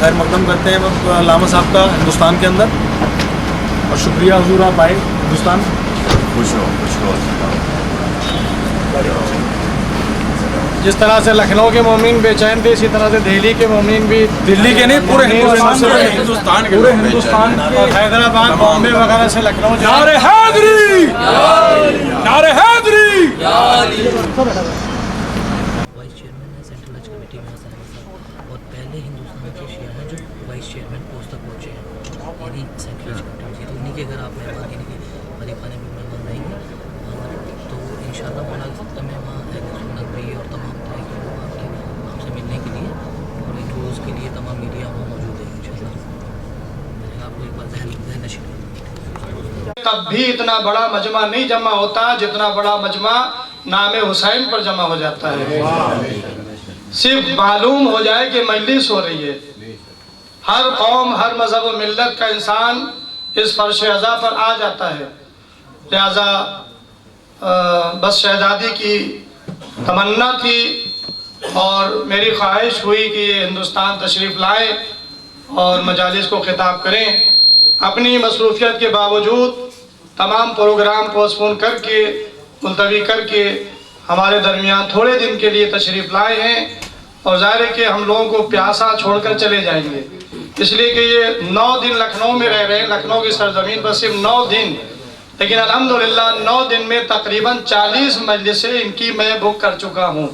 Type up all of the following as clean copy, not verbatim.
खैर मकदम करते हैं लामा साहब का हिंदुस्तान के अंदर, और शुक्रिया हुजूर आप आए हिंदुस्तान। खुश हो। जिस तरह से लखनऊ के मोमिन बेचैन थे, इसी तरह से दिल्ली के मोमिन भी, दिल्ली के नहीं पूरे हिंदुस्तान के और हैदराबाद बॉम्बे वगैरह से लखनऊ नारे हैदरी, नारे हैदरी। वाइस चेयरमैन है सेंट्रल हज कमेटी में हसन साहब, और पहले हिंदुस्तान के शिया हैं जो वाइस चेयरमैन पोस्ट तक पहुँचे हैं, यानी सेंट्रल हज कमेटी। तो उन्हीं के घर आप मेहमान के गरीब खाने में मेहमान रहेंगे, तो इंशाअल्लाह मौला के वक्त में वहाँ सुन्नत भी और तमाम तरह के लोग आपसे मिलने के लिए और इंटरव्यूज़ के लिए तमाम मीडिया वहाँ मौजूद है इंशाअल्लाह। मैंने आपको एक बार जहन नशीन। तब भी इतना बड़ा मजमा नहीं जमा होता जितना बड़ा मजमा नाम हुसैन पर जमा हो जाता है। सिर्फ मालूम हो जाए कि मजलिस हो रही है, हर कौम हर मजहब व मिल्लत का इंसान इस फर्श अज़ा पर आ जाता है। लिहाजा बस शहजादी की तमन्ना थी और मेरी ख्वाहिश हुई कि ये हिंदुस्तान तशरीफ़ लाएँ और मजालिस को खिताब करें। अपनी मसरूफियत के बावजूद तमाम प्रोग्राम पोस्टपोन करके मुलतवी करके हमारे दरमियान थोड़े दिन के लिए तशरीफ़ लाए हैं, और ज़ाहिर है कि हम लोगों को प्यासा छोड़कर चले जाएंगे, इसलिए कि ये 9 दिन लखनऊ में रह रहे हैं, लखनऊ की सरजमीन पर सिर्फ 9 दिन, लेकिन अल्हम्दुलिल्लाह 9 दिन में तकरीबन 40 मजलिसें इनकी मैं बुक कर चुका हूँ।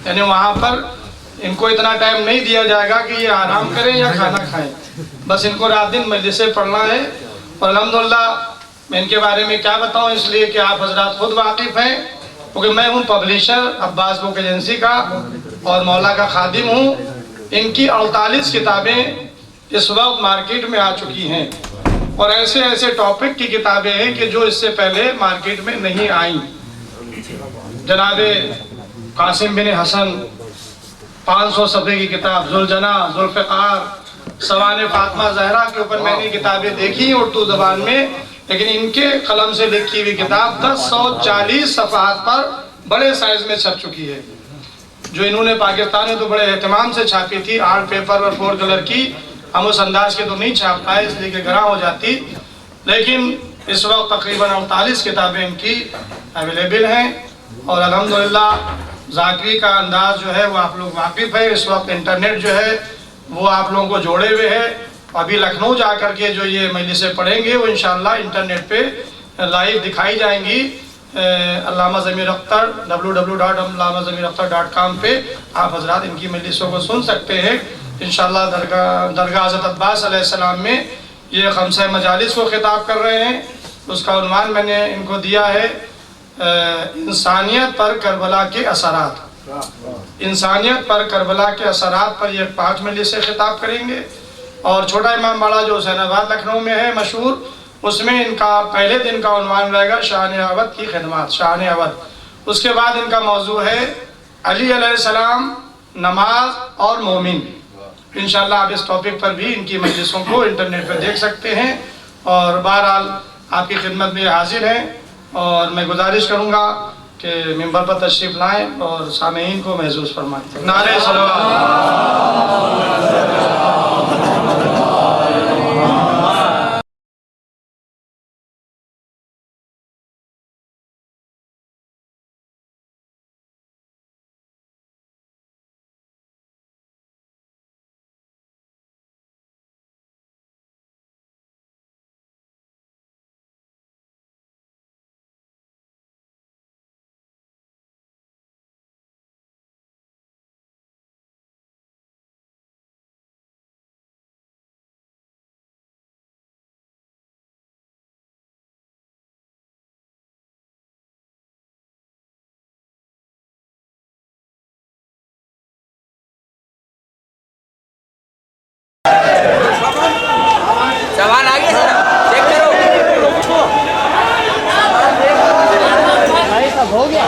यानी वहाँ पर इनको इतना टाइम नहीं दिया जाएगा कि ये आराम करें या खाना खाएं, बस इनको रात दिन मजलिसें पढ़ना है। और अल्हम्दुलिल्लाह मैं इनके बारे में क्या बताऊँ, इसलिए कि आप हजरात खुद वाकिफ़ हैं, क्योंकि मैं हूँ पब्लिशर अब्बास बुक एजेंसी का और मौला का खादिम हूँ। इनकी 48 किताबें इस वक्त मार्केट में आ चुकी हैं, और ऐसे ऐसे टॉपिक की किताबें हैं कि जो इससे पहले मार्केट में नहीं आई। जनाबे कासिम बिन हसन 500 सफ़े की किताब, जुलजना जुल्फ़िकार, सवाने फातिमा ज़हरा के ऊपर मैंने किताबें देखी उर्दू ज़बान में, लेकिन इनके कलम से लिखी हुई किताब 1040 सफ़हात पर बड़े साइज़ में छप चुकी है, जो इन्होंने पाकिस्तान में तो बड़े एहतमाम से छापी थी, आर्ट पेपर और 4 कलर की। हम उस अंदाज के तो नहीं छाप पाए इसलिए कि गरा हो जाती, लेकिन इस वक्त तकरीबन 48 किताबें इनकी अवेलेबल हैं। और अल्हम्दुलिल्लाह ज़ाकरी का अंदाज जो है वो आप लोग वाकिफ़ है। इस वक्त इंटरनेट जो है वो आप लोगों को जोड़े हुए है। अभी लखनऊ जा कर के जो ये मजलिसें पढ़ेंगे वो इंशाअल्लाह इंटरनेट पे लाइव दिखाई जाएंगी। अल्लामा ज़मीर अख्तर www.allamazamirakhtar.com पे आप हजरात इनकी मजलिसों को सुन सकते हैं। इंशाअल्लाह दरगाह हज़रत अब्बास अलैहिस्सलाम में ये खमसा मजालिस को खिताब कर रहे हैं। उसका उन्वान मैंने इनको दिया है इंसानियत पर करबला के असरात। इंसानियत पर करबला के असरात पर ये 5 मजलिसें खिताब करेंगे। और छोटा इमाम बाड़ा जो हुसैनाबाद लखनऊ में है मशहूर, उसमें इनका पहले दिन का उन्वान रहेगा शान अवध की खिदमत, शान अवध। उसके बाद इनका मौजू है अली अलैहिस्सलाम, नमाज और मोमिन। इंशाअल्लाह आप इस टॉपिक पर भी इनकी मजलिसों को इंटरनेट पर देख सकते हैं। और बहरहाल आपकी खिदमत में हाजिर हैं, और मैं गुजारिश करूँगा कि मिंबर पर तशरीफ़ लाएँ और सामीईन को महसूस फरमाएँ। नारे सलावत। सवाल आ गया सर, चेक करो। भाई सब हो गया।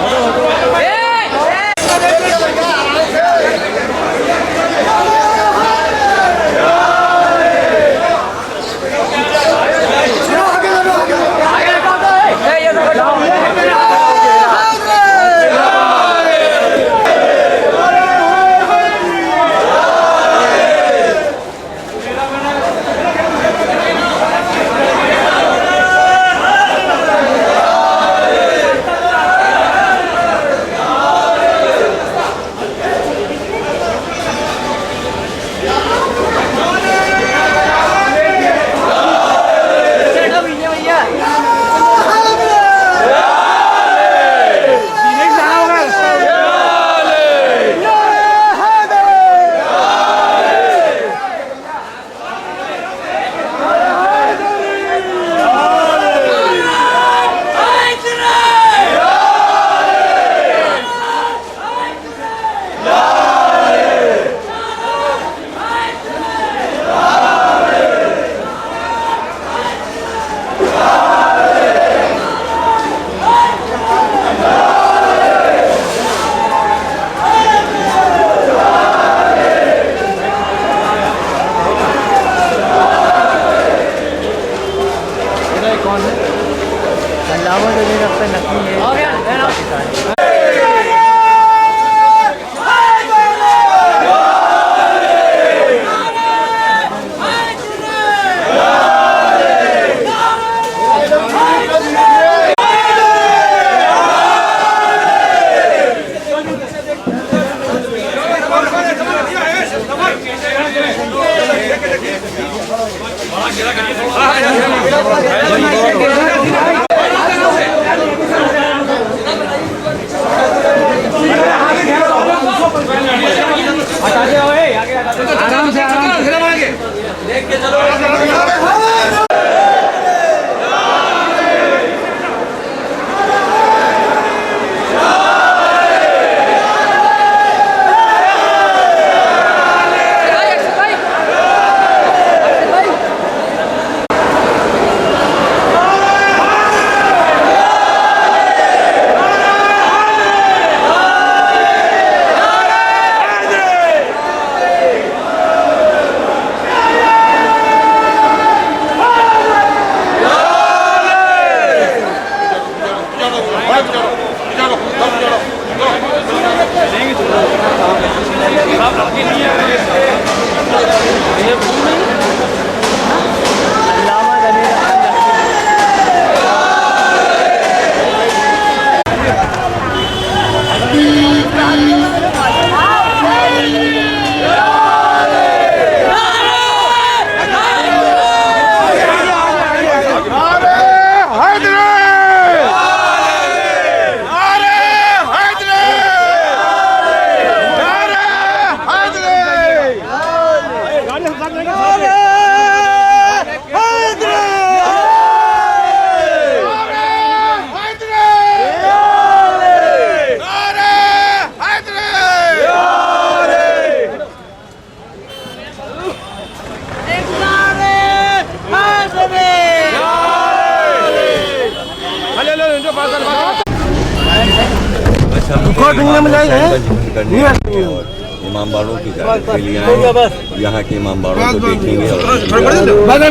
इमाम बाड़ों की गाड़ी के लिए आए, यहाँ के इमाम बाड़ों को देखेंगे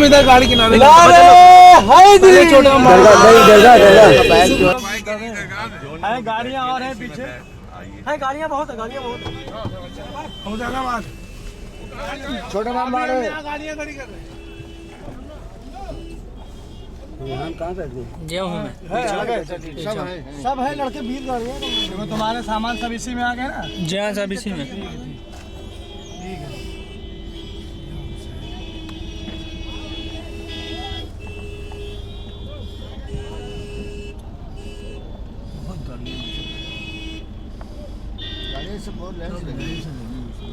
इधर गाड़ी किनारे गाड़ियाँ और हैं पीछे है, गाड़ियाँ बहुत है, गाड़ियाँ बहुत छोटे माम बाड़े गाड़ियाँ खड़ी कर रहे सब है लड़के 20 गाड़ियाँ। देखो तुम्हारे सामान सब इसी में आ गए ना। जी हाँ, सब इसी में।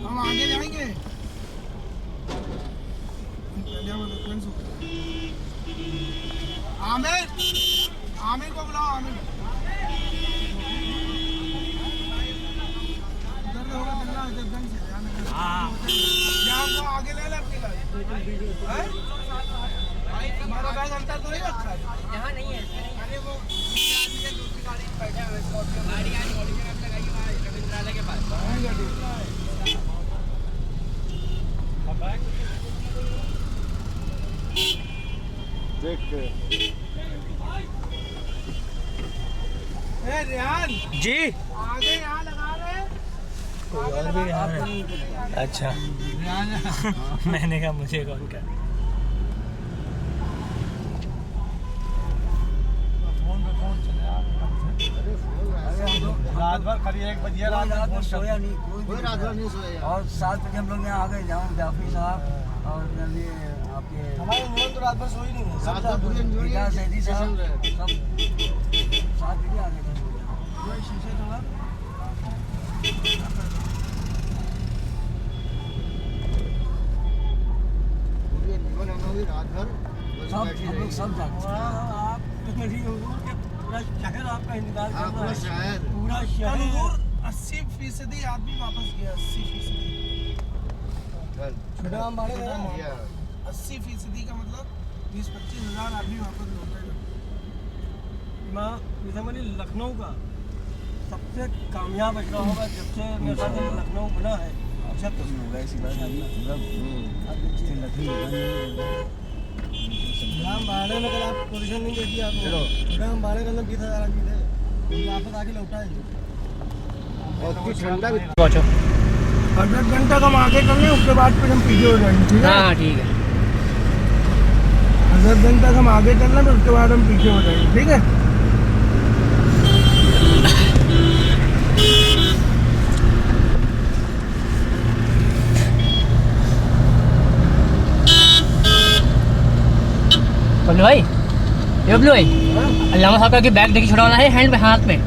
हम आगे जाएंगे। आमिर आमिर को बुलाओ। आमिर इधर होगा बंदा, इधर गन से हमको आगे ले ले अपनी गाड़ी। हमारा बैग अंतर तो नहीं रखा है यहाँ, नहीं है। अरे वो दूसरी गाड़ी में बैठे हैं, गाड़ी रविंद्रालय के पास। देख रेहान जी आगे यहाँ लगा रहे। और भी यहाँ है। अच्छा मैंने कहा मुझे कौन का रात भर कभी 1 बजे रात भर सोया नहीं, कोई रात भर नहीं सोया। और 7 बजे हम लोग यहाँ आ गए, जाऊँ जाफरी साहब और आपके हमारे तो रात भर सोई नहीं है। सैदी साहब सब 7 बजे आ गए थे। रात भर सब हम लोग सब जाते हैं। पूरा शहर आपका इंतजार कर रहा है। पूरा शहर 80% आदमी वापस गया। 80% छोटा हम बाड़े 80% का मतलब 20-25 हज़ार आदमी वापस लौटेगा। जैसे लखनऊ का सबसे कामयाब अड्डा होगा जब से मेरे ख्याल से लखनऊ बना है। जब तक होगा ऐसी बात नहीं। हम बाड़े में कल आप पोजीशन नहीं देखी आपको। हम बाड़े के अंदर 20,000 आदमी थे, वापस आके लौटाएंगे। ठंडा भी 8 घंटा हम आगे कर लें, उसके बाद फिर हम पीछे हो जाएंगे। ठीक है? हाँ ठीक है। 10 घंटा हम आगे कर लें, फिर उसके बाद हम पीछे हो जाएंगे। ठीक है? बबलू भाई, ये बबलू भाई, अल्लामा साहब का बैग देखिए छुड़वाना है हैंड पे, हाथ में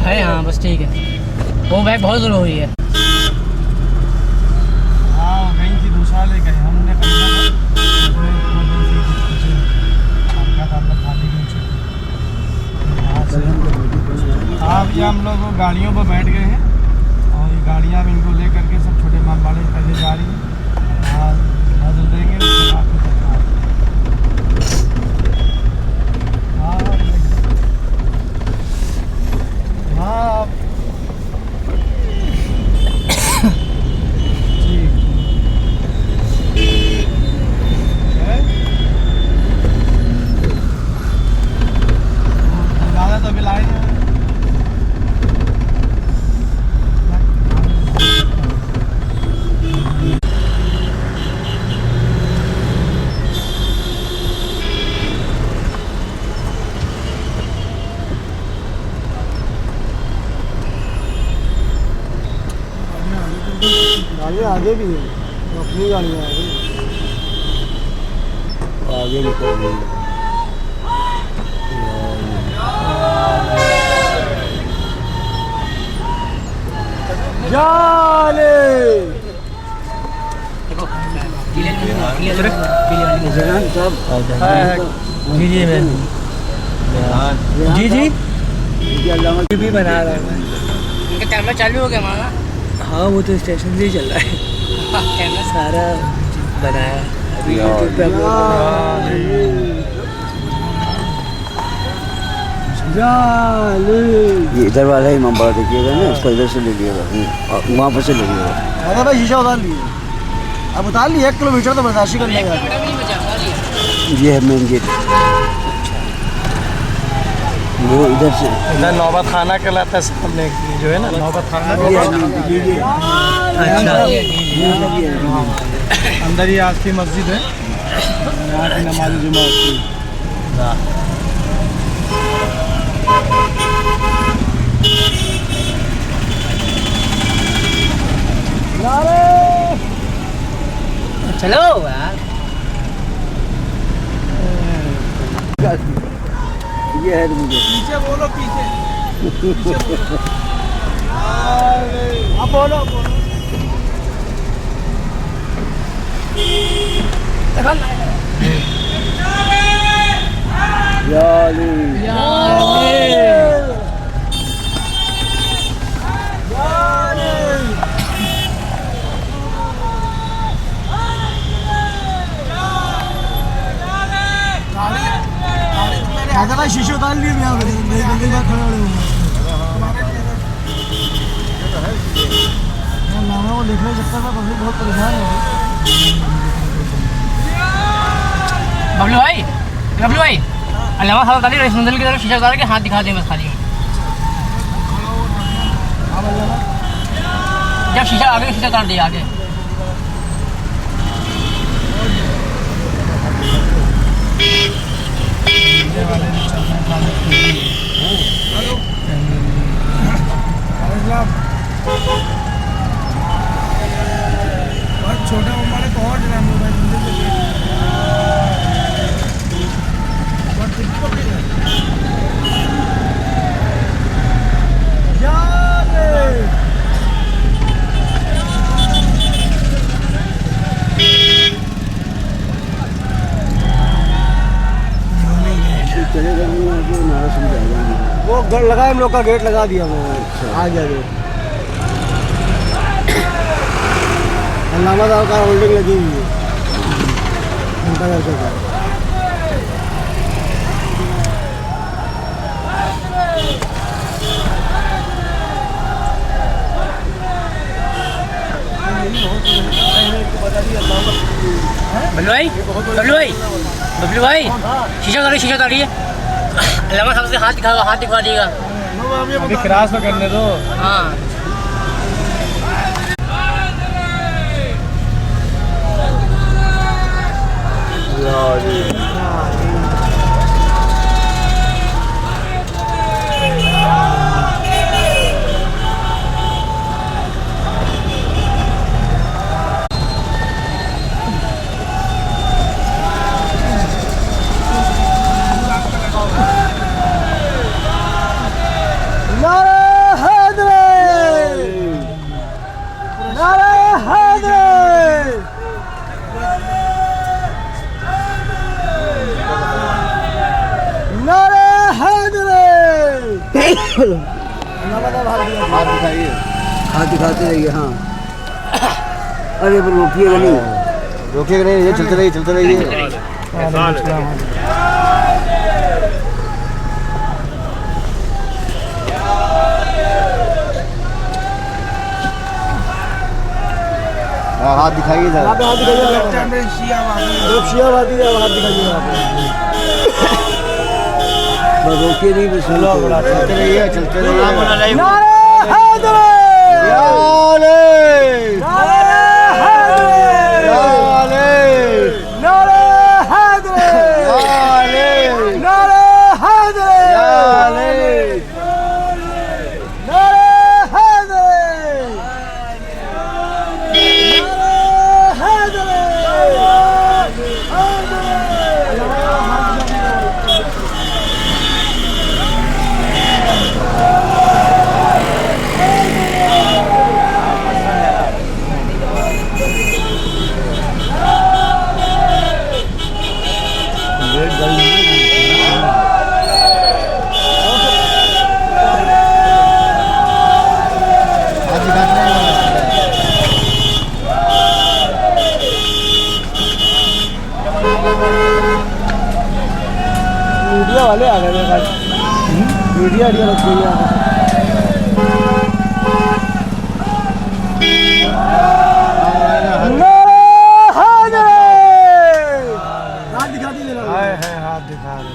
है। हाँ बस ठीक है, वो बैग बहुत ज़रूरी है। हाँ गई थी, दूसरा ले गए हमने अब ये हम लोग गाड़ियों पर बैठ गए हैं और ये गाड़ियाँ अब इनको ले करके सब छोटे माल वाले पहले जा रही हैं और नजर देंगे उसके बाद हाँ ठीक है। ज़्यादा तो अभी लाए नहीं। गाड़ियाँ आगे भी है, अपनी गाड़ियाँ आगे निकल गई। जाले जी जी मैं जी जी भी बना रहा है। इनका कैमरा चालू हो गया हमारा। हाँ वो तो स्टेशन से ही चल रहा है। कैमरा सारा बनाया अभी यूट्यूब पे ये इधर वाला ही इमाम बाड़ा देखिएगा ना, उसको इधर से ले लिएगा, वहाँ पर से ले लिएगा। अरे भाई शीशा उतार लिए, अब उतार लिए 1 किलोमीटर तो बर्दाश्त कर लेगा। ये है मेन गेट, वो इधर से इधर नौबत खाना कहलाता है सामने जो है ना, नौबत खाना। अंदर ही आज की मस्जिद है, यहाँ की नमाज जुमा होती है। चलो यार, ये है मुझे पीछे बोलो, पीछे अब बोलो भाई शीशे उतार लिए खड़े वो देखने चक्कर में पब्लिक बहुत परेशान है। बबलू भाई, अल्लामा साहब ताली रईस मंजिल की तरफ शीशा उतार के हाथ दिखा दें बस खाली। जब शीशा आगे शीशा उतार दिया आगे। बहुत छोटा हमारे को और ड्राम होगा वो घर लगा, हम लोग का गेट लगा दिया वो। आ गया गेट, अल्लामा साहब का होल्डिंग लगी हुई है उनका घर का। बबलू भाई शीशा उतारिए। अल्लामा साहब से हाथ दिखा दिएगा। अभी क्रॉस तो करने दो। हाँ हाथ दिखाइए, हाथ दिखाते रहिए। हाँ, अरे पर रोकिएगा नहीं, रोकिएगा नहीं, ये चलते रहिए, चलते रहिए। हाथ दिखाइए जरा, हाथ दिखाइए, शियावादी हाथ दिखाइए। बस रोकिए नहीं, बस चलते रहिए, चलते रहिए। मीडिया वाले आ गए मेरे पास, मीडिया रख गई है। हाथ दिखा दीजिए, हाथ दिखा रहे।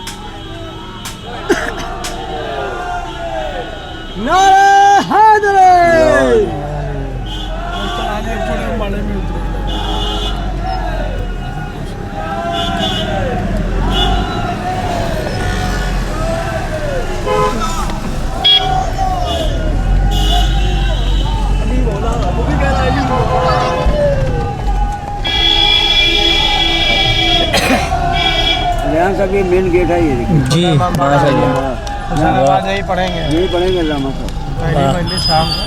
यहाँ का भी मेन गेट है ये जी, यही पढ़ेंगे, यही पढ़ेंगे लामा साहब पहली शाम को।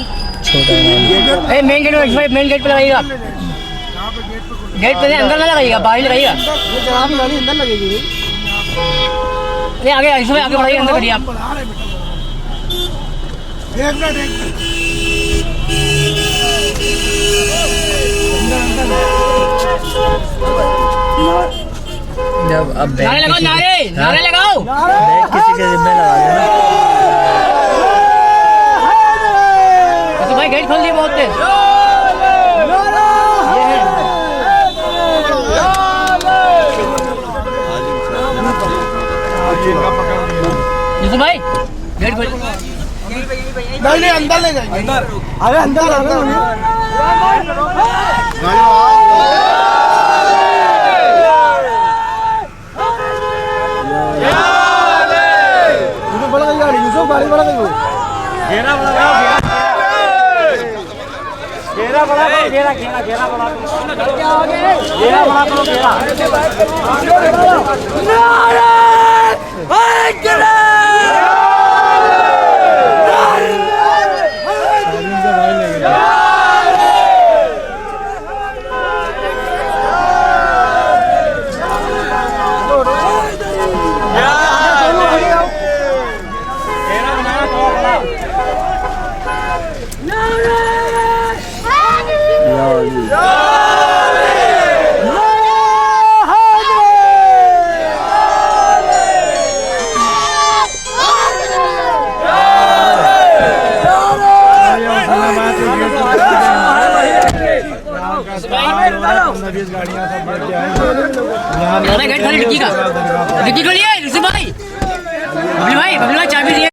मेन गेट मेन गेट पे लगाइएगा, गेट पे अंदर ना लगाइएगा, बाहर लगाइएगा। गाड़ी अंदर लगेगी, नहीं आगे इसमें आगे बढ़ाइए, अंदर करिए आप। जब अब नारे लगाओ, नारे लगाओ, किसी के जिम्मे लगा देना। तो भाई गेट खोल दिए बहुत तेज। ये भाई गेट खोल, नहीं अंदर ले जाएंगे, अंदर, अरे अंदर गाड़ी बड़ा गई, घेरा बड़ा गाड़ियाँ सब लेके आए। गेट खोलिए, डिक्की खोलिए, ऋषि भाई, बबली भाई चाबी दिए।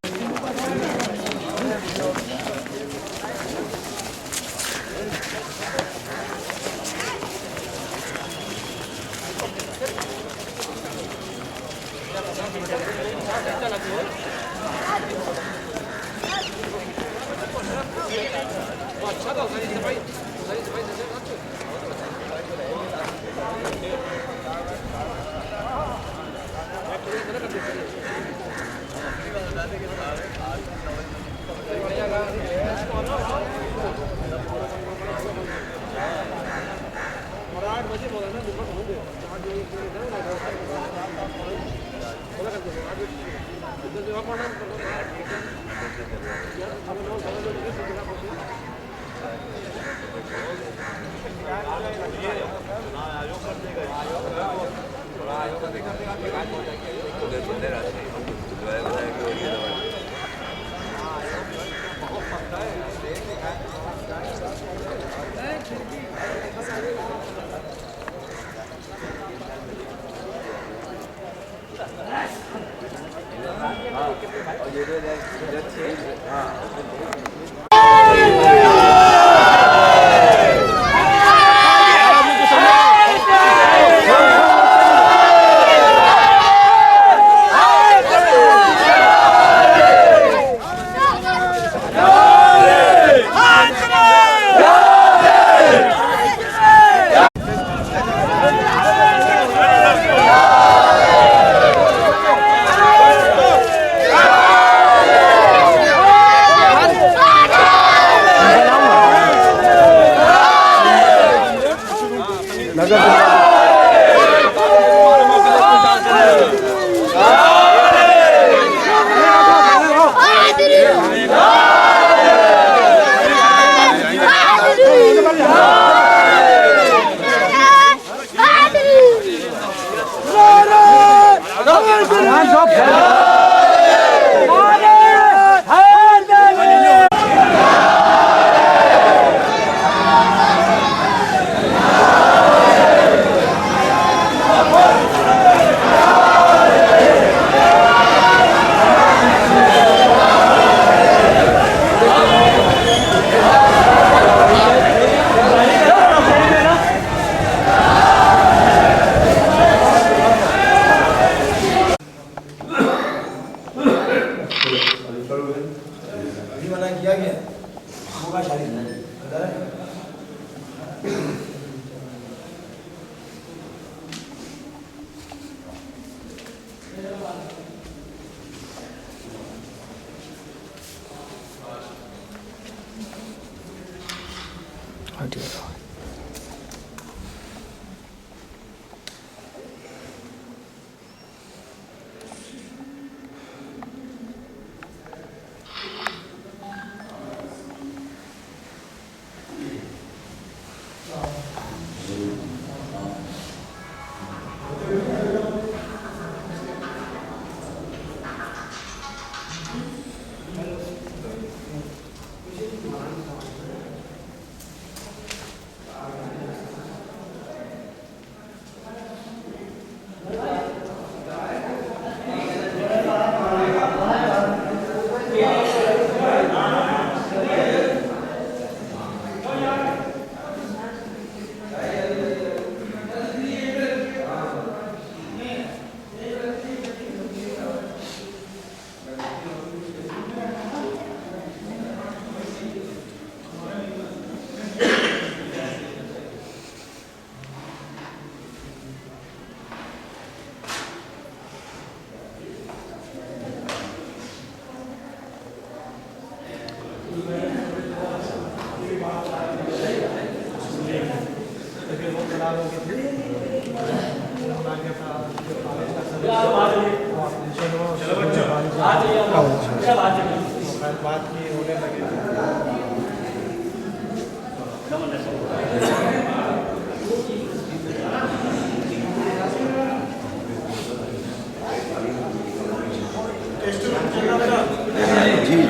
बात की होने लगे।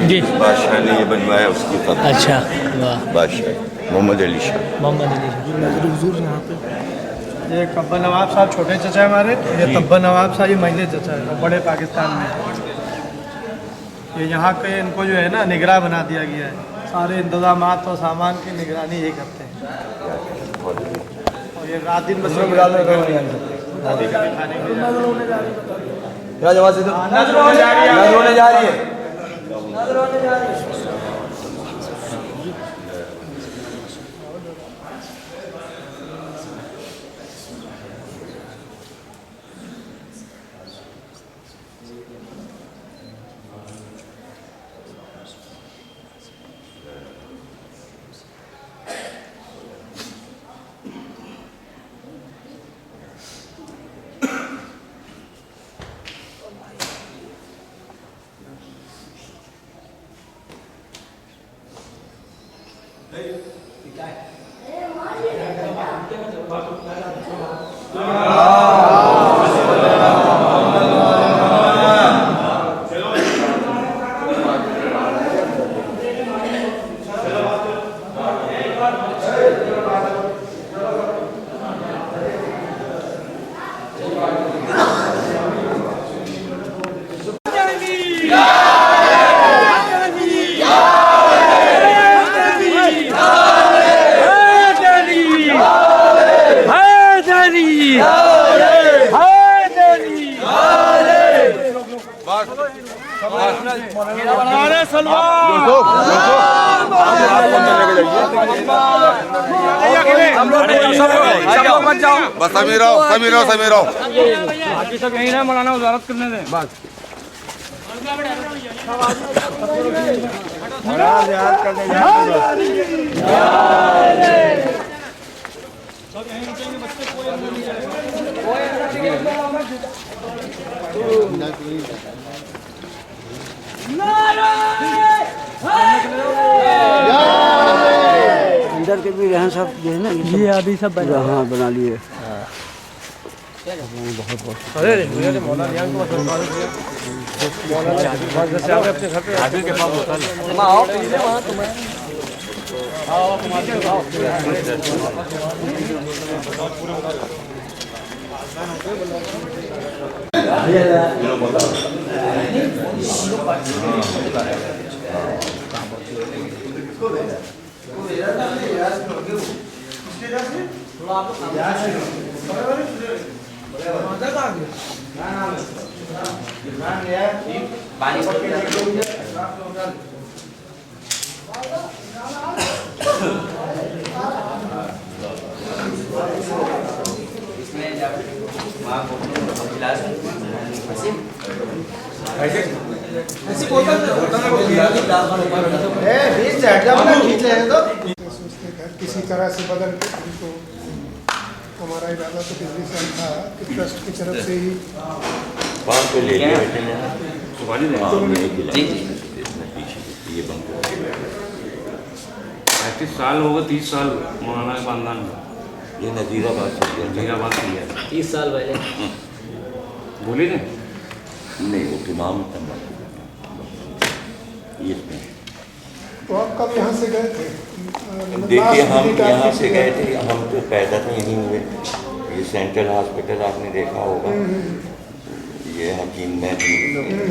जी बादशाह ने ये बनवाया उसकी कब्र। अच्छा वाह बादशाह मोहम्मद अली शाह। मोहम्मद अली ये कब्बा नवाब साहब छोटे चचा है हमारे, ये तब्बा नवाब साहब ये महिले चचा है और बड़े पाकिस्तान में। ये यहाँ के इनको जो है ना निगरान बना दिया गया है, सारे इंतजाम और सामान की निगरानी यही करते हैं। और ये रात दिन बस नजर होने जा रही है। बस समीर आओ, समीर आओ, समीर आओ। बाकी सब यहीं रहे, मौलाना वजारत करने दें बस। अंदर के भी रहन सब जो है ना ये अभी सब बना हाँ बना लिए। किसी तरह से बदल के उनको हमारा इरादा तो पिछले साल था कि ट्रस्ट की तरफ से ही पाँच तो ले लिया बेटे ने ये बंद 35 साल हो गए, 30 साल मौलाना के खानदान में। ये नजीराबाद से लिया नजीराबाद से लिया 30 साल पहले बोली ने नहीं वो इमाम ये तो आप कब यहाँ से गए थे? देखिए हम यहाँ से गए थे, हम तो पैदा तो यहीं हुए। ये सेंट्रल हॉस्पिटल आपने देखा होगा, ये हकीम महदी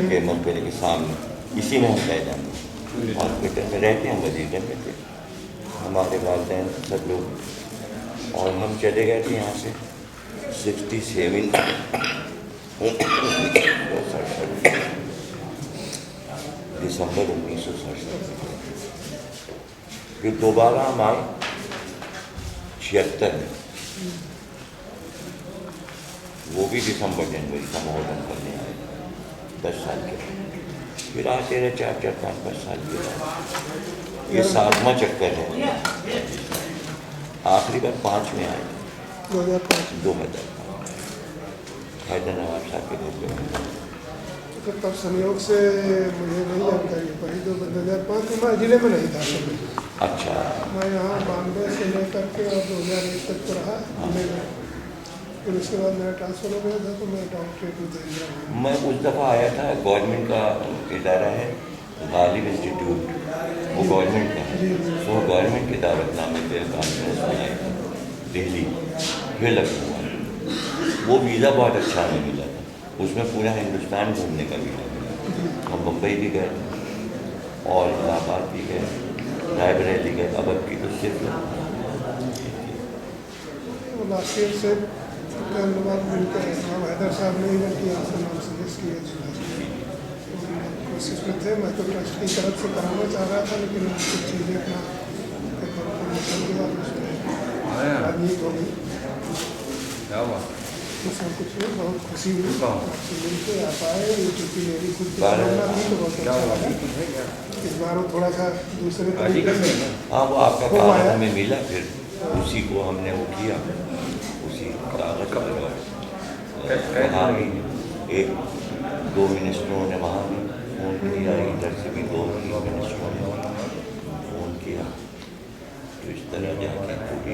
के मकबरे के सामने, इसी में हम पैदा हुए। हॉस्पिटल में रहते हैं, वजीरे में थे हमारे वालिदैन सब लोग। और हम चले गए थे यहाँ से 67 दिसंबर 1967। फिर दोबारा हम आए 76 में, वो भी दिसंबर जनवरी का मुहर्रम करने आए 10 साल के। फिर आते रहे 4-4, 5-5 साल के बाद। ये 7वां चक्कर है। आखिरी बार 5 में आए 2005 हैदर नवाब साहब के घर पे। तो तब संयोग से मुझे नहीं जानकारी पड़ी, तो 2005 में मैं जिले में नहीं था। अच्छा, मैं यहाँ बॉम्बे से लेकर के और 2001 तक तो रहा जिले में। फिर उसके बाद मेरा ट्रांसफ़र हो गया था, तो मैं डॉक्टरेट में दे दिया। मैं उस दफ़ा आया था, गवर्नमेंट का इदारा है गालिब इंस्टीट्यूट, वो गवर्नमेंट का है। वो गवर्नमेंट के दावतनामे पे कॉन्फ्रेंस में आए थे दिल्ली, फिर लखनऊ। वो वीज़ा बहुत अच्छा हमें मिला था, उसमें पूरा हिंदुस्तान घूमने का वीज़ा मिला। हम बम्बई भी गए और इलाहाबाद भी गए, रायबरेली गए। अब की तो सिर्फ लास्ट ईयर से धन्यवाद मिलकर इमाम हैदर साहब ने ही बल्कि आपका नाम सजेस्ट किया। कोशिश में थे, मैं तो ट्रस्ट की तरफ से कराना चाह रहा था, लेकिन कुछ चीज़ें अपना राजनीति हो गई। इसमें कुछ नहीं, बहुत खुशी हुई आपसे मिलकर। आप आए, क्योंकि मेरी खुद की प्रेरणा थी तो बहुत अच्छा लगा। इस बार वो थोड़ा सा दूसरे तरीके से हाँ, वो आपका कागज हमें मिला, फिर उसी को हमने वो किया, उसी कागज का वहाँ भी 1-2 मिनिस्टरों ने वहाँ भी फ़ोन किया, इधर से भी 2 मिनिस्टरों ने फ़ोन किया। तो तरह जाके पूरी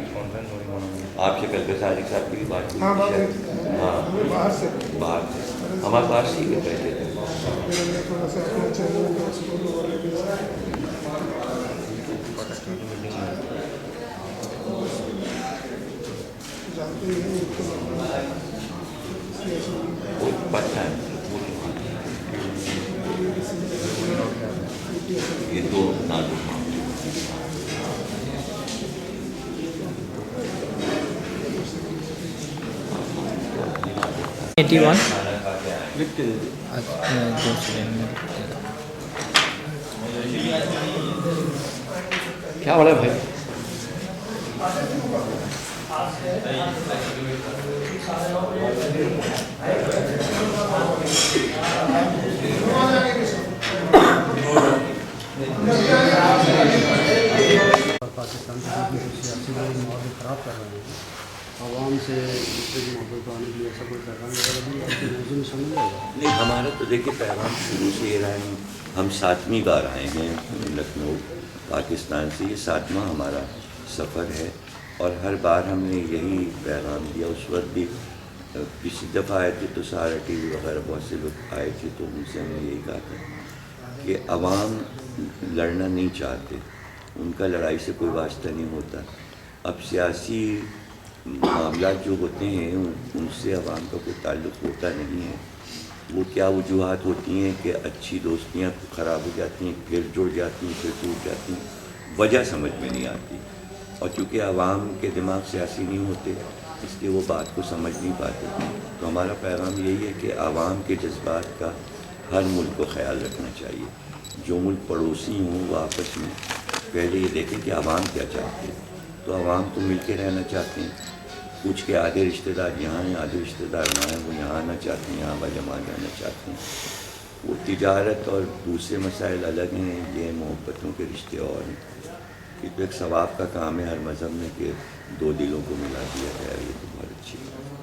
आपसे कल के सादिक साहब की भी बात हुई हाँ, बात थी हुई शायद। थी। हाँ हमें बाहर से बाहर से हमारे पास ही के पहले थे। फिर हमने थोड़ा सा अपने चैनल में एक्सप्लोर वगैरह भी जानते ही हैं वो पता है ये दो नाजुक मामले। 81 क्या बोला भाई? पाकिस्तान की सियासी माहौल ख़राब कर रहे हैं आवाम से दूसरे की मोहब्बत पाने के लिए ऐसा कोई पैगाम वगैरह भी आपके मौजूद में शामिल होगा? नहीं, हमारा तो देखिए पैगाम शुरू से ये रहा है। हम 7वीं बार आए हैं लखनऊ पाकिस्तान से। ये 7वां हमारा सफ़र है और हर बार हमने यही पैगाम दिया। उस वक्त भी पिछली दफ़ा आए थे तो सारा TV वगैरह बहुत से लोग आए थे तो उनसे हमने यही कहा था कि अवाम लड़ना नहीं चाहते, उनका लड़ाई से कोई वास्ता नहीं होता। अब सियासी मामला जो होते हैं उनसे अवाम का कोई ताल्लुक़ होता नहीं है। वो क्या वजूहात होती हैं कि अच्छी दोस्तियाँ ख़राब हो जाती हैं, फिर जुड़ जाती हैं, फिर टूट जाती हैं, वजह समझ में नहीं आती। और चूँकि अवाम के दिमाग सियासी नहीं होते इसलिए वो बात को समझ नहीं पाते। तो हमारा पैगाम यही है कि अवाम के जज्बात का हर मुल्क को ख्याल रखना चाहिए। जो मुल्क पड़ोसी हों वो आपस में पहले ये देखें कि अवाम क्या चाहते हैं। तो अवाम तो मिल के रहना चाहते हैं। कुछ के आधे रिश्तेदार यहाँ हैं, आधे रिश्तेदार ना हैं, वो यहाँ आना चाहते हैं, यहाँ वजमा जाना चाहते हैं। वो तिजारत और दूसरे मसाइल अलग हैं, ये मोहब्बतों के रिश्ते और हैं। ये तो एक सवाब का काम है हर मज़हब में कि दो दिलों को मिला दिया जाए। ये तो बहुत अच्छी बात है।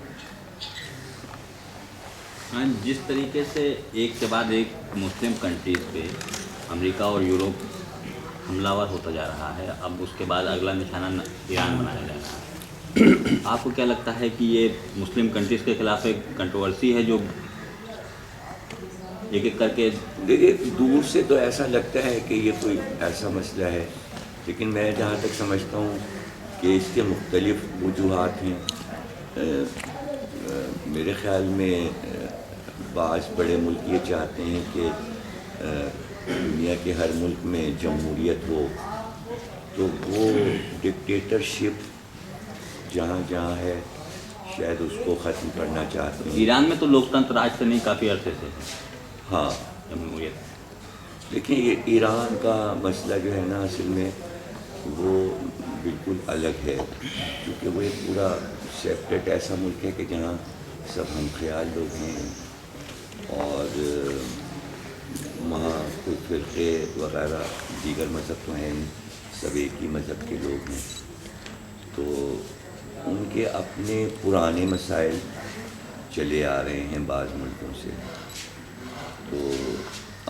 हाँ, जिस तरीके से एक के बाद एक मुस्लिम कंट्रीज़ पे अमेरिका और यूरोप हमलावर होता जा रहा है, अब उसके बाद अगला निशाना ईरान बनाया जा रहा है। आपको क्या लगता है कि ये मुस्लिम कंट्रीज़ के खिलाफ एक कंट्रोवर्सी है जो एक एक करके? देखिए, दूर से तो ऐसा लगता है कि ये कोई ऐसा मसला है, लेकिन मैं जहाँ तक समझता हूँ कि इसके मुख्तलिफ वजूहात हैं। मेरे ख़्याल में बाज़ बड़े मुल्क ये चाहते हैं कि दुनिया के हर मुल्क में जमहूरियत हो, तो वो डिक्टेटरशिप जहाँ जहाँ है शायद उसको ख़त्म करना चाहते हैं। ईरान में तो लोकतंत्र आज से नहीं, काफ़ी अरसे से है। हाँ, जमहूरियत। देखिए, ये ईरान का मसला जो है ना असल में वो बिल्कुल अलग है, क्योंकि वो एक पूरा सेपरेट ऐसा मुल्क है कि जहाँ सब हम ख्याल लोग हैं और वहाँ कोई फ़िरक़े वगैरह दीगर मज़हब तो हैं नहीं, सब एक ही मज़हब के लोग हैं। तो उनके अपने पुराने मसाइल चले आ रहे हैं बाज़ मुल्कों से। तो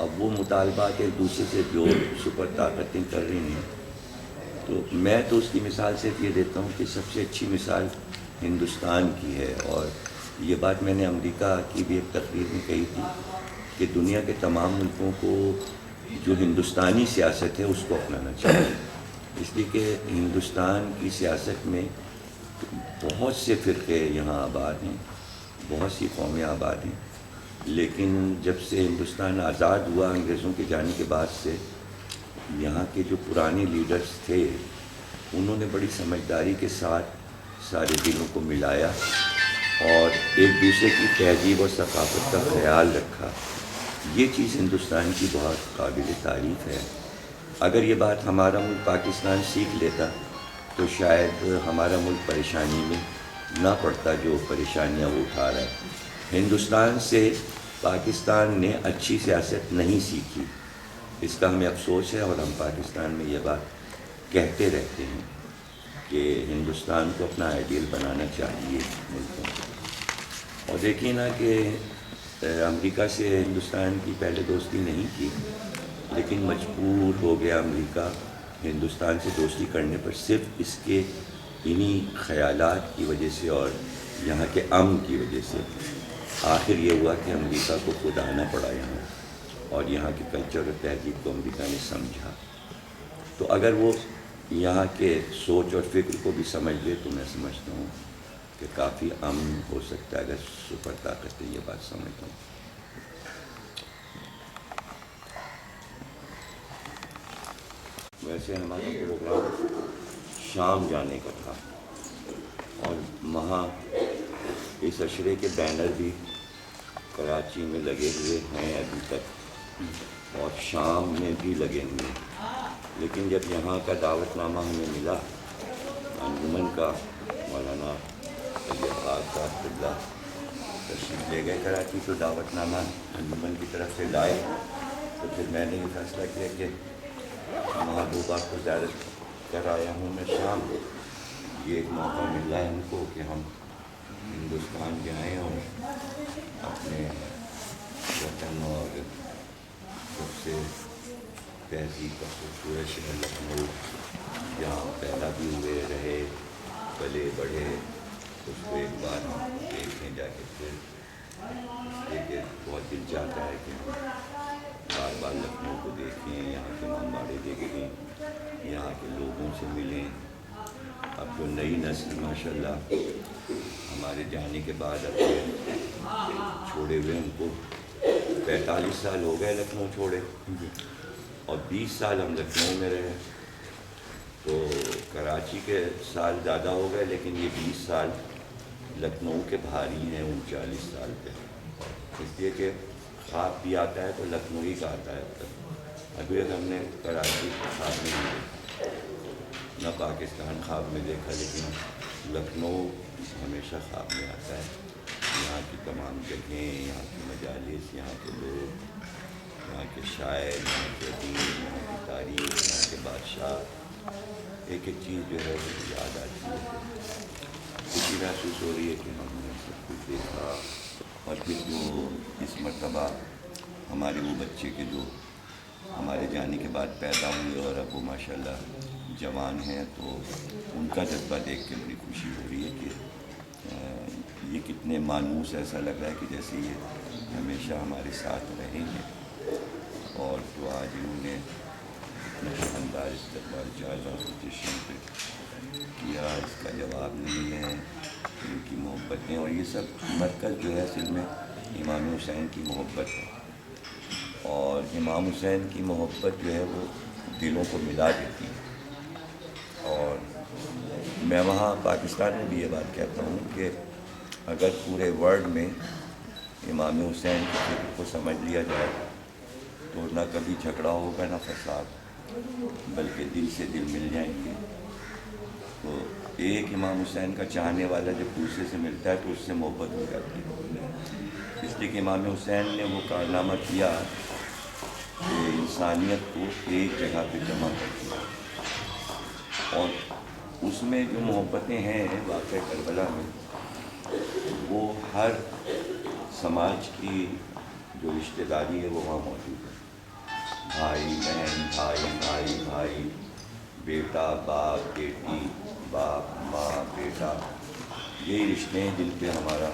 अब वो मुतालबात एक दूसरे से जो सुपर ताकतें कर रही हैं, तो मैं तो उसकी मिसाल सिर्फ ये देता हूँ कि सबसे अच्छी मिसाल हिंदुस्तान की है। और ये बात मैंने अमेरिका की भी एक तकरीर में कही थी कि दुनिया के तमाम मुल्कों को जो हिंदुस्तानी सियासत है उसको अपनाना चाहिए, इसलिए कि हिंदुस्तान की सियासत में बहुत से फ़िरक़े यहाँ आबाद हैं, बहुत सी कौमें आबाद हैं, लेकिन जब से हिंदुस्तान आज़ाद हुआ अंग्रेज़ों के जाने के बाद से यहाँ के जो पुराने लीडर्स थे उन्होंने बड़ी समझदारी के साथ सारे दिलों को मिलाया और एक दूसरे की तहज़ीब और सकाफ़त का ख्याल रखा। ये चीज़ हिंदुस्तान की बहुत काबिल तारीफ़ है। अगर ये बात हमारा मुल्क पाकिस्तान सीख लेता तो शायद हमारा मुल्क परेशानी में ना पड़ता जो परेशानियाँ वो उठा रहा है। हिंदुस्तान से पाकिस्तान ने अच्छी सियासत नहीं सीखी, इसका हमें अफसोस है और हम पाकिस्तान में ये बात कहते रहते हैं कि हिंदुस्तान को अपना आइडियल बनाना चाहिए मुल्कों को। और देखिए ना कि अमेरिका से हिंदुस्तान की पहले दोस्ती नहीं थी, लेकिन मजबूर हो गया अमेरिका हिंदुस्तान से दोस्ती करने पर सिर्फ इसके इन्हीं ख़यालात की वजह से और यहाँ के अमन की वजह से आखिर ये हुआ कि अमेरिका को खुद आना पड़ा यहाँ, और यहाँ के कल्चर और तहजीब को अमेरिका ने समझा। तो अगर वो यहाँ के सोच और फिक्र को भी समझ ले तो मैं समझता हूँ कि काफ़ी अमन हो सकता है, अगर सुपर ताकत ये बात समझता हूँ। वैसे हमारा प्रोग्राम शाम जाने का था और वहाँ इस अशरे के बैनर भी कराची में लगे हुए हैं अभी तक और शाम में भी लगे हुए हैं, लेकिन जब यहाँ का दावतनामा हमें मिला अंजुमन का, मौलाना तशरीफ ले गए कराची, तो दावतनामा अंजुमन की तरफ से लाए, तो फिर मैंने ये फैसला किया कि महबूबा को ज़्यादा कर आया हूँ मैं शाम, ये एक मौका मिल रहा है हमको कि हम हिंदुस्तान के आएँ और अपने वतन और सबसे तहजीब का खूबसूरत शहर लखनऊ, जहाँ पैदा भी हुए रहे पले बढ़े, उसको एक बार हम देखें जाके। फिर देखिए बहुत दिल चाहता है कि हम बार बार लखनऊ को देखें, यहाँ के इमामबाड़े देखें, यहाँ के लोगों से मिलें। अब जो नई नस्ल माशाल्लाह हमारे जाने के बाद अपने छोड़े हुए, उनको 45 साल हो गए लखनऊ छोड़े और 20 साल हम लखनऊ में रहे, तो कराची के साल ज़्यादा हो गए, लेकिन ये 20 साल लखनऊ के भारी हैं 39 साल पे, इसलिए कि ख्वाब भी आता है तो लखनऊ ही का आता है। अभी हमने कराची ख्वाब में नहीं देखा, न पाकिस्तान ख्वाब में देखा, लेकिन लखनऊ हमेशा ख्वाब में आता है। यहाँ की तमाम जगहें, यहाँ की मजालिस, यहाँ के लोग, यहाँ के शायर, यहाँ के दीन, यहाँ की तारीख, यहाँ के बादशाह, एक एक चीज़ जो है वो याद आती है। खुशी महसूस हो रही है कि हमने सब कुछ देखा, और फिर जो इस मरतबा हमारे वो बच्चे के जो हमारे जाने के बाद पैदा हुए और अब वो माशाल्लाह जवान हैं, तो उनका जज्बा देख के बड़ी खुशी हो रही है कि ये कितने मानूस, ऐसा लग रहा है कि जैसे ये हमेशा हमारे साथ रहेंगे। और तो आज इन्होंने इतना शानदार इस्तेमाल 4 स्टेशन पे किया, इसका जवाब नहीं है। इनकी मोहब्बतें और ये सब मरकज़ जो है असल में इमाम हुसैन की मोहब्बत है, और इमाम हुसैन की मोहब्बत जो है वो दिलों को मिला देती है। और मैं वहाँ पाकिस्तान में भी ये बात कहता हूँ कि अगर पूरे वर्ल्ड में इमाम हुसैन के फिक्र को समझ लिया जाए तो ना कभी झगड़ा होगा ना फसाद, बल्कि दिल से दिल मिल जाएंगे। तो एक इमाम हुसैन का चाहने वाला जब दूसरे से मिलता है तो उससे मोहब्बत हो जाती है। इसलिए कि इमाम हुसैन ने वो कारनामा किया कि इंसानियत को एक जगह पे जमा कर दिया, और उसमें जो मोहब्बतें हैं वाक़या करबला में, वो हर समाज की जो रिश्तेदारी है वो वहाँ मौजूद है। भाई बहन, भाई भाई भाई, बेटा बाप, बेटी बाप माँ बेटा, यही रिश्ते हैं जिन पे हमारा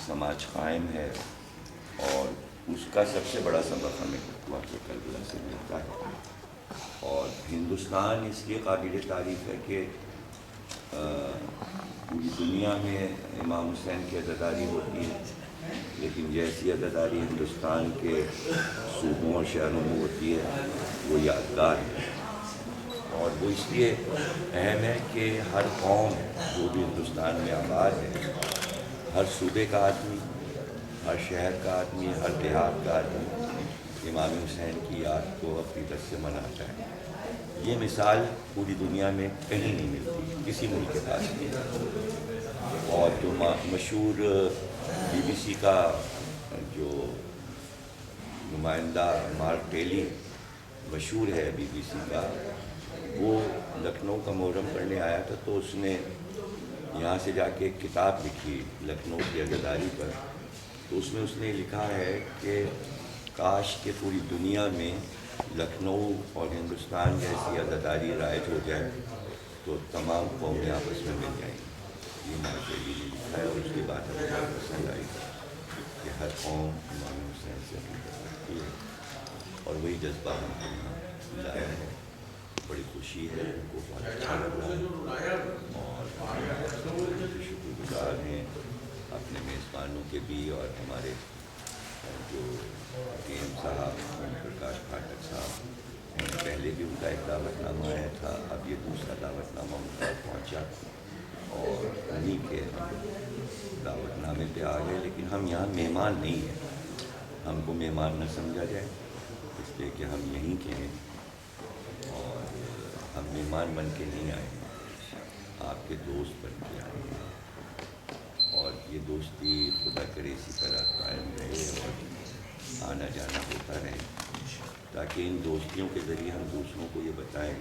समाज कायम है, और उसका सबसे बड़ा सबक हमें वाक़या करबला से मिलता है। और हिंदुस्तान इसलिए काबिल तारीफ़ है कि पूरी दुनिया में इमाम हुसैन की अज़ादारी होती है, लेकिन जैसी अज़ादारी हिंदुस्तान के सूबों और शहरों में होती है वो यादगार है। और वो इसलिए अहम है कि हर कौम जो भी हिंदुस्तान में आबाद है, हर सूबे का आदमी, हर शहर का आदमी, हर देहात का आदमी इमाम हुसैन की याद को अक़ीदत से मनाता है। ये मिसाल पूरी दुनिया में कहीं नहीं मिलती, किसी मुल्क के पास नहीं। और जो मशहूर BBC का जो नुमाइंदा मार्क टेली मशहूर है BBC का, वो लखनऊ का मुहर्रम करने आया था, तो उसने यहाँ से जाके एक किताब लिखी लखनऊ की अज़ादारी पर। तो उसमें उसने लिखा है कि काश के पूरी दुनिया में लखनऊ और हिंदुस्तान जैसी आज़ादारी राइज हो जाए तो तमाम कौमें आपस में मिल जाएंगी। ये माशेली ने लिखा है और उसकी बात हमें बहुत पसंद आई कि हर कौम इमाम हुसैन से हकीकत रखती है और वही जज्बा हमको यहाँ लाया है। बड़ी खुशी है, उनको बहुत अच्छा लग रहा है और शुक्रगुजार हैं अपने मेज़बानों के भी और हमारे जो DM साहब ओम प्रकाश पाठक साहब, पहले भी उनका एक दावतनामा आया था, अब ये दूसरा दावतनामा उनका पहुंचा और उन्हीं के दावतनामे पे आ गए। लेकिन हम यहाँ मेहमान नहीं हैं, हमको मेहमान न समझा जाए, इसलिए कि हम यहीं के हैं और हम मेहमान बन के नहीं आए हैं, आपके दोस्त बन के आए हैं। और ये दोस्ती खुदा करे इसी तरह कायम रहे और आना जाना होता रहे, ताकि इन दोस्तियों के ज़रिए हम दूसरों को ये बताएं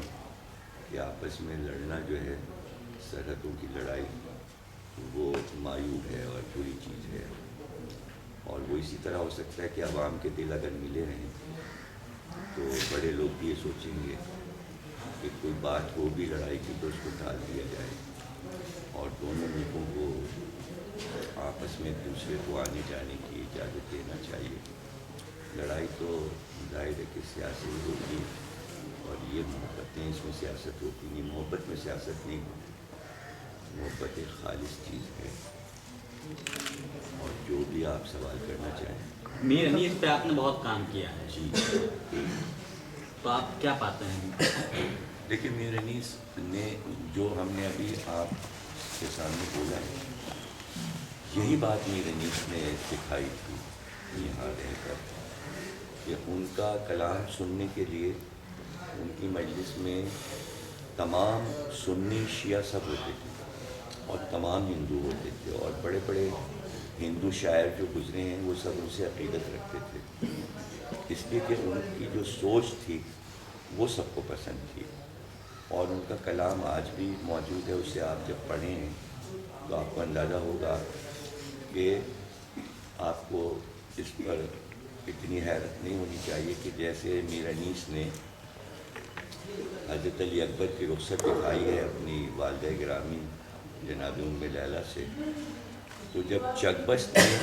कि आपस में लड़ना जो है, सरहदों की लड़ाई, वो मायूब है और बुरी चीज़ है। और वो इसी तरह हो सकता है कि आवाम के दिल अगर मिले रहें तो बड़े लोग भी ये सोचेंगे कि कोई बात हो भी लड़ाई की तो उसको टाल दिया जाए और दोनों मुल्कों को आपस में एक दूसरे को आने जाने की इजाज़त देना चाहिए। लड़ाई तो जाहिर है कि सियासी होती और ये मोहब्बतें, इसमें सियासत होती नहीं, मोहब्बत में सियासत नहीं, मोहब्बत एक खालिस चीज़ है। और जो भी आप सवाल करना चाहें। मीर अनीस पे आपने बहुत काम किया है जी, तो आप क्या पाते हैं? देखिए, मीर अनीस ने जो हमने अभी आपके सामने बोला है, यही बात मीर अनीस ने सिखाई थी यहाँ रहकर कि उनका कलाम सुनने के लिए उनकी मजलिस में तमाम सुन्नी शिया सब होते थे और तमाम हिंदू होते थे और बड़े बड़े हिंदू शायर जो गुजरे हैं वो सब उनसे अक़ीदत रखते थे, इसलिए कि उनकी जो सोच थी वो सबको पसंद थी और उनका कलाम आज भी मौजूद है। उसे आप जब पढ़ें तो आपको अंदाज़ा होगा कि आपको इस पर इतनी हैरत नहीं होनी चाहिए कि जैसे मीर अनीस ने हज़रत अली अकबर की रुख़सत दिखाई है अपनी वालिदा गिरामी जनाब उम्मे लैला से, तो जब चकबस्त में,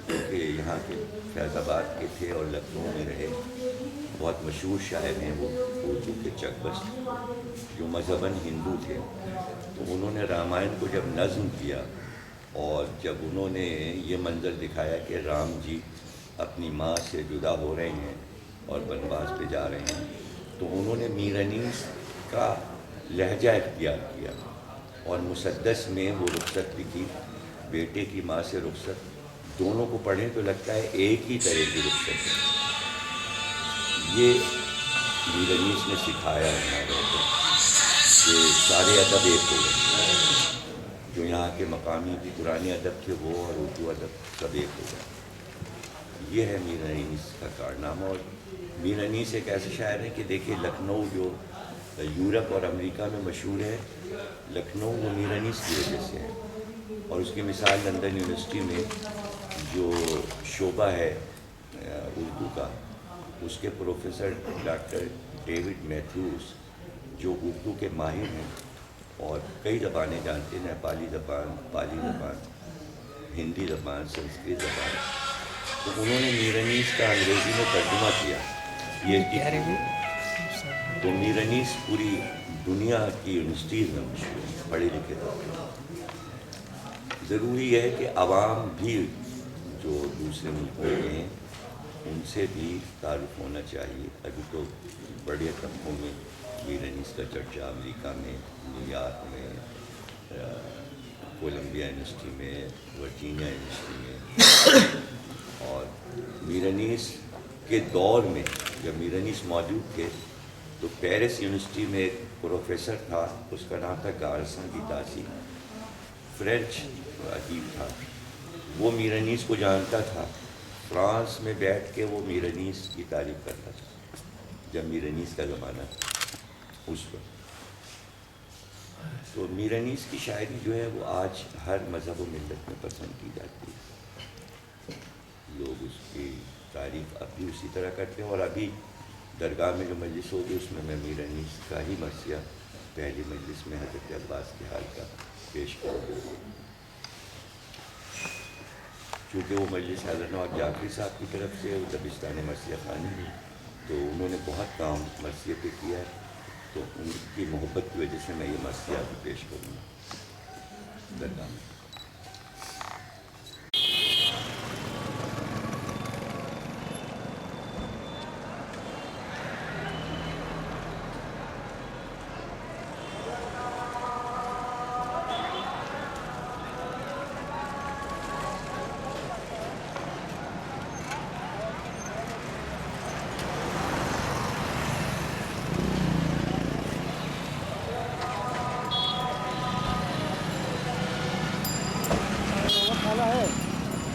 जो कि यहाँ के फैज़ाबाद के थे और लखनऊ में रहे, बहुत मशहूर शायर हैं वो उर्दू के चकबस्त, जो मज़हबन हिंदू थे, तो उन्होंने रामायण को जब नज़्म किया और जब उन्होंने ये मंज़र दिखाया कि राम जी अपनी माँ से जुदा हो रहे हैं और वनवास पे जा रहे हैं, तो उन्होंने मीर अनीस का लहजा इख्तियार किया और मुसद्दस में वो रुख़सत लिखी, बेटे की माँ से रुख़सत, दोनों को पढ़ें तो लगता है एक ही तरह की रुख़सत है। ये मीर अनीस ने सिखाया हमारे को कि सारे अदब एक हो गए, जो यहाँ के मकामी भी पुराने अदब थे वो और उर्दू अदब सब एक हो गए। ये है मीर अनीस का कारनामा। और मीर अनीस एक ऐसे शायर हैं कि देखिए, लखनऊ जो यूरोप और अमेरिका में मशहूर है, लखनऊ वो मीर अनीस की वजह से है। और उसकी मिसाल लंदन यूनिवर्सिटी में जो शोबा है उर्दू का, उसके प्रोफेसर डॉक्टर डेविड मैथ्यूज़, जो उर्दू के माहिर हैं और कई ज़बानें जानते हैं, नेपाली ज़बान, पाली ज़बान, हिंदी ज़बान, संस्कृत ज़बान, तो उन्होंने मीर अनीस का अंग्रेज़ी में तर्जुमा किया PhD। तो मीर अनीस पूरी दुनिया की यूनिवर्सिटीज़ में मशहूर पढ़े लिखे थे। ज़रूरी है कि आवाम भी जो दूसरे मुल्कों में हैं उनसे भी तारुफ होना चाहिए। अभी तो बड़े तबकों में मीर अनीस का चर्चा अमेरिका में, न्यूयॉर्क में, कोलंबिया यूनिवर्सिटी में, वर्जीनिया यूनिवर्सिटी में। और मीर अनीस के दौर में जब मीर अनीस मौजूद थे तो पेरिस यूनिवर्सिटी में एक प्रोफेसर था, उसका नाम था गारसन गितासी, फ्रेंच अदीब था। वो मीर अनीस को जानता था, फ्रांस में बैठ के वो मीर अनीस की तारीफ़ करता था जब मीर अनीस का ज़माना था उस वक्त। तो मीर अनीस की शायरी जो है वो आज हर मज़हब व मिल्लत में पसंद की जाती है। लोग उसकी तारीफ़ अब भी उसी तरह करते हैं और अभी दरगाह में जो मजलिस होगी उसमें मैं मीर अनीस का ही मरसिया पहली मजलिस में हज़रत अब्बास के हाल का पेश करूँगा। चूँकि वो मजलिस हज़रत नवाब जाफरी साहब की तरफ से दबिस्तान मरसिया खानी थी, तो उन्होंने बहुत काम मरसिया पे किया है, तो उनकी मोहब्बत की वजह से मैं ये मरसिया भी पेश करूँगा दरगाह में।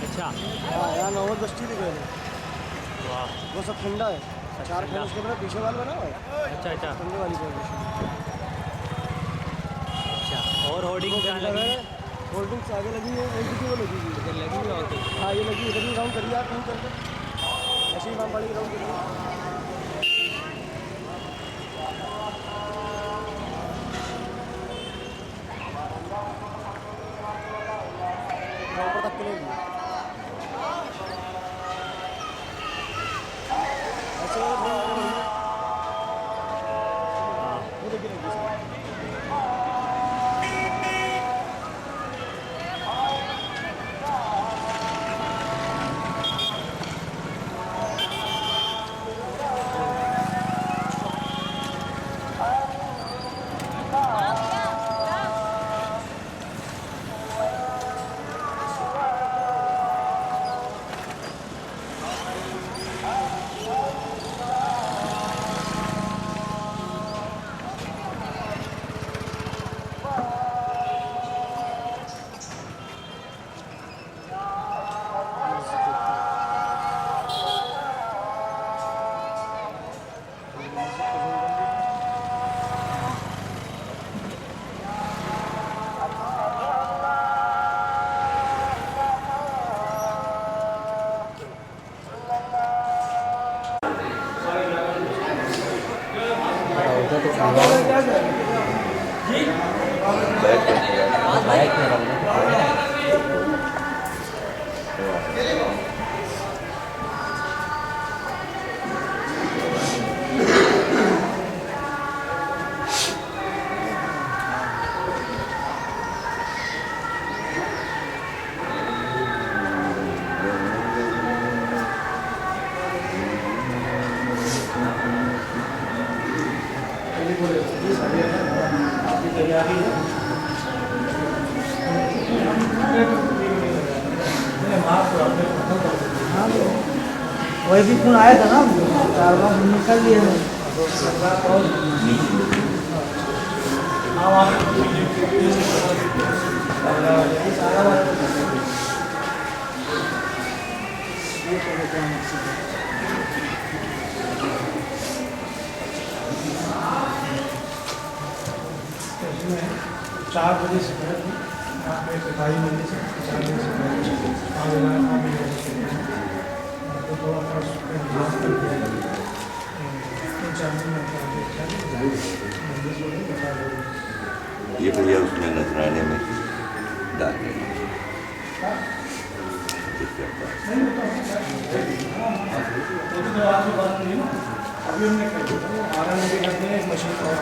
अच्छा हाँ, यहाँ नॉर्मल बस्ती दिख रही है। वाह, वो सब ठंडा है। 4 फैन उसके बाद पीछे वाला बना हुआ है। अच्छा ठंडे वाली पोजीशन। अच्छा, और होर्डिंग कहाँ लगी है? होल्डिंग्स आगे लगी है, एक वो लगी हुई है। इधर लगी हुई है और कहीं? हाँ, ये लगी, इधर ही राउंड करिए आप, नहीं करते ऐसे ही राउंड पड़ी राउंड करिए। ऊपर तक के लिए वही भी फोन आया था ना, 4 बार निकल लिए हैं। चार बजे से सफाई मंदिर से 4 बजे से थोड़ा ये भैया उसमें नजराने में डाल रहे हैं। अभी हमने कर दिया 12 मिनट करते हैं, मशीन और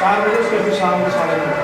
4 बजे से फिर शाम को 9:30।